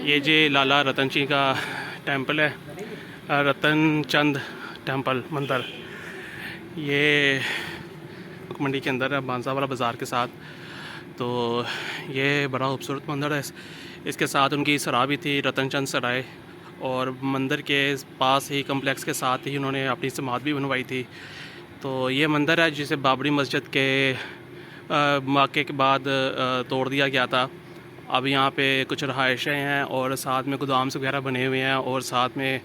ये जी लाला रतन जी का टेंपल है, रतन चंद टेंपल मंदिर। ये मंडी के अंदर है, बांसा वाला बाज़ार के साथ। तो ये बड़ा खूबसूरत मंदिर है। इसके साथ उनकी सराय भी थी, रतन चंद सराय, और मंदिर के पास ही कम्प्लेक्स के साथ ही उन्होंने अपनी समाध भी बनवाई थी। तो ये मंदिर है जिसे बाबरी मस्जिद के वाक़े के बाद तोड़ दिया गया था। अब यहाँ पे कुछ रहायशें हैं और साथ में गोदाम्स वगैरह बने हुए हैं और साथ में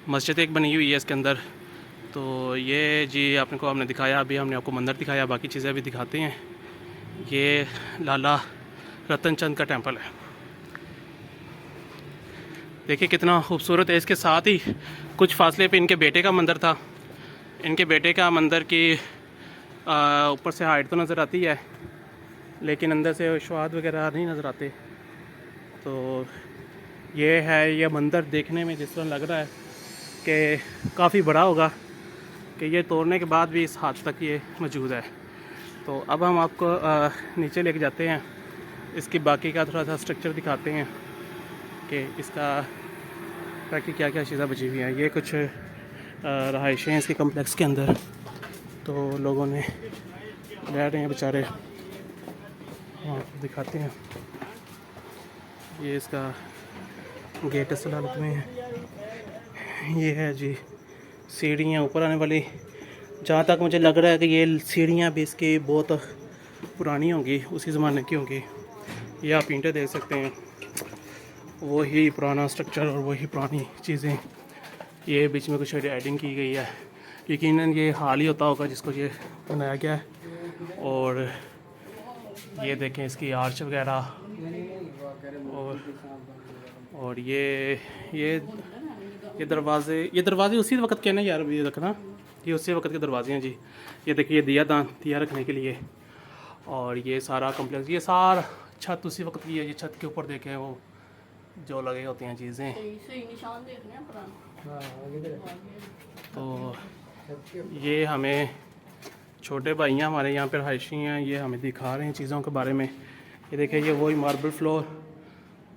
मस्जिद एक बनी हुई है इसके अंदर। तो ये जी आपने को हमने दिखाया, अभी हमने आपको मंदिर दिखाया, बाकी चीज़ें भी दिखाते हैं। ये लाला रतन चंद का टेंपल है, देखिए कितना खूबसूरत है। इसके साथ ही कुछ फासले पे इनके बेटे का मंदिर था। इनके बेटे का मंदिर की ऊपर से हाइट तो नज़र आती है, लेकिन अंदर से स्वाद वगैरह नहीं नज़र आते। तो ये है, ये मंदिर देखने में जिस तरह लग रहा है कि काफ़ी बड़ा होगा, कि ये तोड़ने के बाद भी इस हद तक ये मौजूद है। तो अब हम आपको नीचे लेके जाते हैं, इसकी बाकी का थोड़ा सा स्ट्रक्चर दिखाते हैं कि इसका बाकी क्या क्या चीज़ें बची हुई हैं। ये कुछ रहायशें हैं इसके कम्प्लेक्स के अंदर, तो लोगों ने रह रहे हैं बेचारे, दिखाते हैं। ये इसका गेट इस हालत में है। ये है जी सीढ़ियाँ ऊपर आने वाली। जहाँ तक मुझे लग रहा है कि ये सीढ़ियाँ भी इसकी बहुत पुरानी होंगी, उसी ज़माने की होंगी। ये आप ईंटें देख सकते हैं, वही पुराना स्ट्रक्चर और वही पुरानी चीज़ें। ये बीच में कुछ एडिंग की गई है, यकीनन ये हाल ही होता होगा जिसको ये बनाया गया है। और ये देखें इसकी आर्च वगैरह, और ये दरवाजे उसी वक्त के ना यार, ये रखना, ये उसी वक्त के दरवाजे हैं जी। ये देखिए दिया रखने के लिए। और ये सारा कम्प्लेक्स, ये सारा छत उसी वक्त की है। ये छत के ऊपर देखें वो जो लगे होती हैं चीज़ें। तो ये हमें छोटे भाई हैं हमारे यहाँ पर रहायशी हैं, ये हमें दिखा रहे हैं चीज़ों के बारे में। ये देखिए ये वही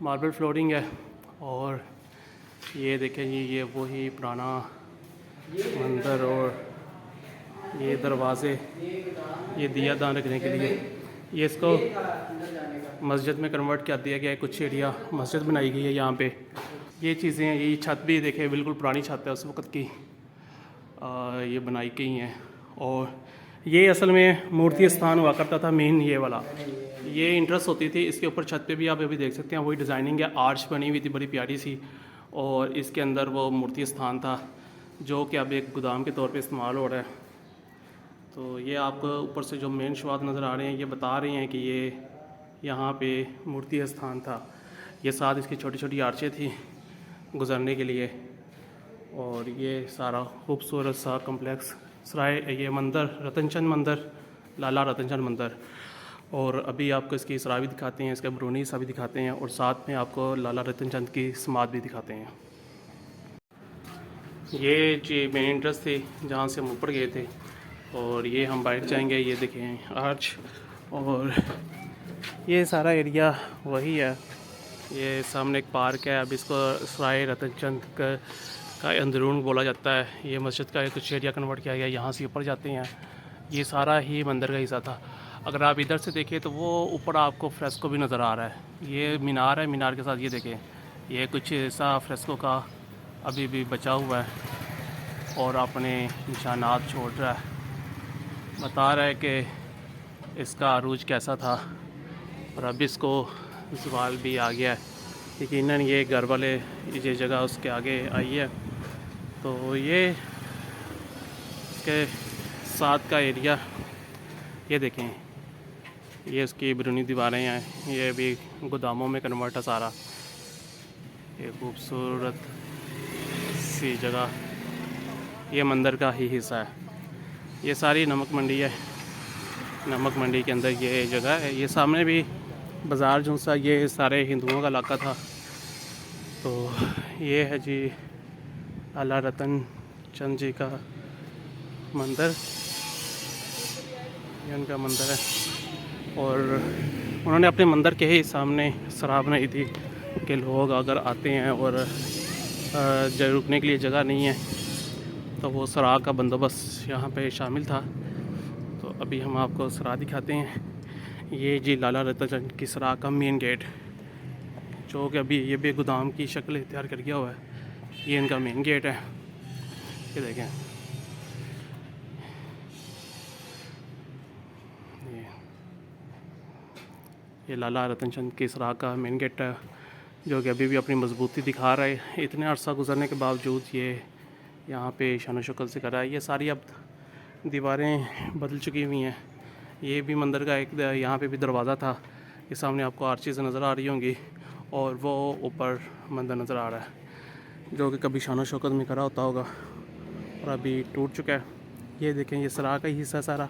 मार्बल फ्लोरिंग है। और ये देखें ये वही पुराना मंदिर, और ये दरवाज़े, ये दिया दान रखने के लिए। ये इसको मस्जिद में कन्वर्ट कर दिया गया है, कुछ एरिया मस्जिद बनाई गई है यहाँ पे। ये चीज़ें, ये छत भी देखें बिल्कुल पुरानी छत है उस वक़्त की, ये बनाई गई हैं। और ये असल में मूर्ति स्थान हुआ करता था मेन, ये वाला, ये इंट्रेस्ट होती थी। इसके ऊपर छत पे भी आप अभी देख सकते हैं वही डिज़ाइनिंग है, आर्च बनी हुई थी बड़ी प्यारी सी, और इसके अंदर वो मूर्ति स्थान था जो कि अब एक गोदाम के तौर पे इस्तेमाल हो रहा है। तो ये आपको ऊपर से जो मेन शुआत नज़र आ रहे हैं, ये बता रहे हैं कि ये यहाँ पे मूर्ति स्थान था। ये साथ इसकी छोटी छोटी आर्चें थी गुजरने के लिए। और ये सारा खूबसूरत सा कम्प्लेक्स सराय, ये मंदिर रतनचंद मंदिर, लाला रतनचंद मंदिर। और अभी आपको इसकी सराय भी दिखाते हैं, इसका बरूनी सा भी दिखाते हैं, और साथ में आपको लाला रतनचंद की समाध भी दिखाते हैं। ये जी मेन इंटरेस्ट थी जहाँ से हम ऊपर गए थे, और ये हम बाहर जाएंगे। ये देखें आर्च, और ये सारा एरिया वही है। ये सामने एक पार्क है, अब इसको सराय रतनचंद का अंदरून बोला जाता है। ये मस्जिद का कुछ एरिया कन्वर्ट किया गया, यहाँ से ऊपर जाते हैं। ये सारा ही मंदिर का हिस्सा था। अगर आप इधर से देखें तो वो ऊपर आपको फ्रेस्को भी नज़र आ रहा है। ये मीनार है, मीनार के साथ ये देखें, ये कुछ ऐसा फ्रेस्को का अभी भी बचा हुआ है और अपने निशानात छोड़ रहा है, बता रहा है कि इसका अरूज कैसा था। और अब इसको ज़वाल भी आ गया है, यकीनन ये घर वाले ये जगह उसके आगे आई है। तो ये इसके साथ का एरिया, ये देखें, ये उसकी बैरूनी दीवारें हैं, ये भी गोदामों में कन्वर्ट है सारा। ये खूबसूरत सी जगह, ये मंदिर का ही हिस्सा है। ये सारी नमक मंडी है, नमक मंडी के अंदर ये जगह है। ये सामने भी बाज़ार जो सा, ये सारे हिंदुओं का इलाका था। तो ये है जी लाला रतन चंद जी का मंदिर, ये उनका मंदिर है। और उन्होंने अपने मंदिर के ही सामने सराह बनाई थी के लोग अगर आते हैं और रुकने के लिए जगह नहीं है तो वो सरा का बंदोबस्त यहाँ पे शामिल था। तो अभी हम आपको सरा दिखाते हैं। ये जी लाला रतन चंद की सरा का मेन गेट, जो कि अभी ये भी गोदाम की शक्ल इख्तियार कर गया हुआ है। ये इनका मेन गेट है, ये देखें। ये लाला रतन चंद की सरा का मेन गेट है, जो कि अभी भी अपनी मजबूती दिखा रहा है। इतने अरसा गुजरने के बावजूद ये यहाँ पे शान शक्ल से कर रहा है। ये सारी अब दीवारें बदल चुकी हुई हैं। ये भी मंदिर का एक यहाँ पे भी दरवाज़ा था। ये सामने आपको आर्चेज़ नज़र आ रही होंगी और वो ऊपर मंदिर नज़र आ रहा है, जो कि कभी शान शौकत में करा होता होगा और अभी टूट चुका है। ये देखें, ये सरा का ही हिस्सा सारा।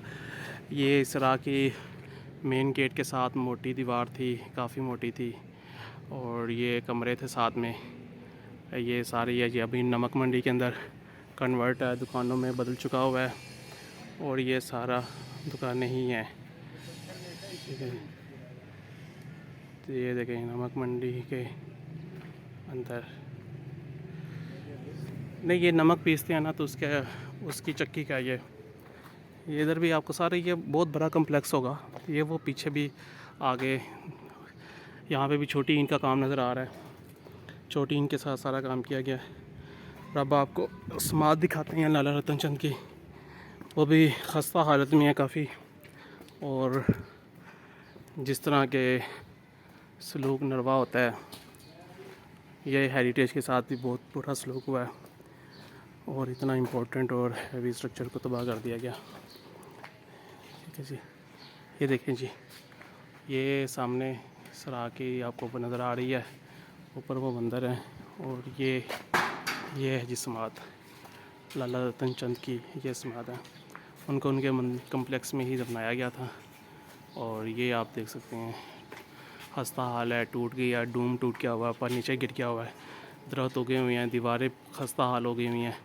ये सरा की मेन गेट के साथ मोटी दीवार थी, काफ़ी मोटी थी, और ये कमरे थे साथ में। ये सारी है जी अभी नमक मंडी के अंदर कन्वर्ट है, दुकानों में बदल चुका हुआ है, और ये सारा दुकानें ही हैं। ठीक है, तो ये देखें नमक मंडी के अंदर नहीं, ये नमक पीसते हैं ना, तो उसकी चक्की का ये इधर भी आपको सारे, ये बहुत बड़ा कम्प्लेक्स होगा। ये वो पीछे भी आगे यहाँ पे भी छोटी ईंट का काम नज़र आ रहा है। छोटी ईंट के साथ सारा काम किया गया है। और अब आपको समाध दिखाते हैं लाला रतन चंद की। वो भी खस्ता हालत में है काफ़ी, और जिस तरह के सलूक नरवा होता है, ये हेरिटेज के साथ भी बहुत बुरा सलूक हुआ है, और इतना इम्पोर्टेंट और हैवी स्ट्रक्चर को तबाह कर दिया गया। ठीक है जी, ये देखें जी, ये सामने सरा की आपको नज़र आ रही है, ऊपर वो मंदिर है, और ये है जी समाध लाला रतन चंद की। ये समाध है, उनको उनके कम्प्लेक्स में ही दफनाया गया था। और ये आप देख सकते हैं खस्ता हाल है, टूट गई है, डूम टूट गया हुआ है, पर नीचे गिर गया हुआ है, दरख्त उगे हुए हैं, दीवारें खस्ता हाल हो गई हुई हैं,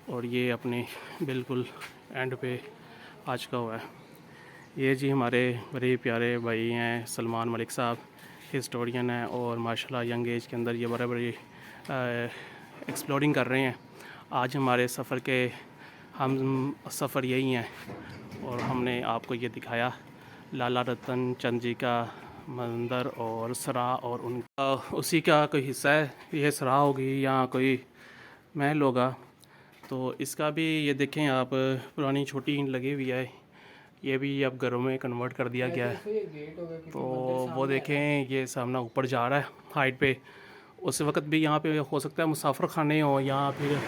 और ये अपने बिल्कुल एंड पे आ चुका हुआ है। ये जी हमारे बड़े प्यारे भाई हैं सलमान मलिक साहब, हिस्टोरियन हैं, और माशाल्लाह यंग एज के अंदर ये बड़े एक्सप्लोरिंग कर रहे हैं। आज हमारे सफ़र के हम सफ़र यही हैं, और हमने आपको ये दिखाया लाला रतन चंद जी का मंदिर और सरा, और उनका उसी का कोई हिस्सा है। ये सरा होगी या कोई महल होगा। तो इसका भी ये देखें आप, पुरानी छोटी ईंट लगी हुई है, ये भी अब घरों में कन्वर्ट कर दिया गया है। तो वो देखें, ये सामना ऊपर जा रहा है हाइट पे। उस वक्त भी यहाँ पे हो सकता है मुसाफिर खाने हो, या फिर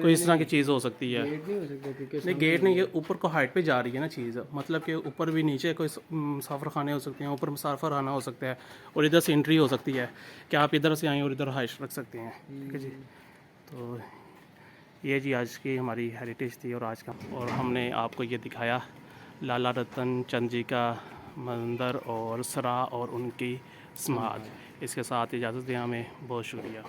कोई इस तरह की चीज़ हो सकती है। नहीं, गेट नहीं, ये ऊपर को हाइट पे जा रही है ना चीज़, मतलब कि ऊपर भी नीचे कोई मुसाफिर खाने हो सकते हैं, ऊपर मुसाफिर आना हो सकता है, और इधर से एंट्री हो सकती है कि आप इधर से आएँ और इधर हाइट रख सकते हैं। ठीक है जी, तो ये जी आज की हमारी हेरिटेज थी, और आज का, और हमने आपको ये दिखाया लाला रतन चंद जी का मंदिर और सरा और उनकी समाध। इसके साथ इजाज़त दें, हमें बहुत शुक्रिया।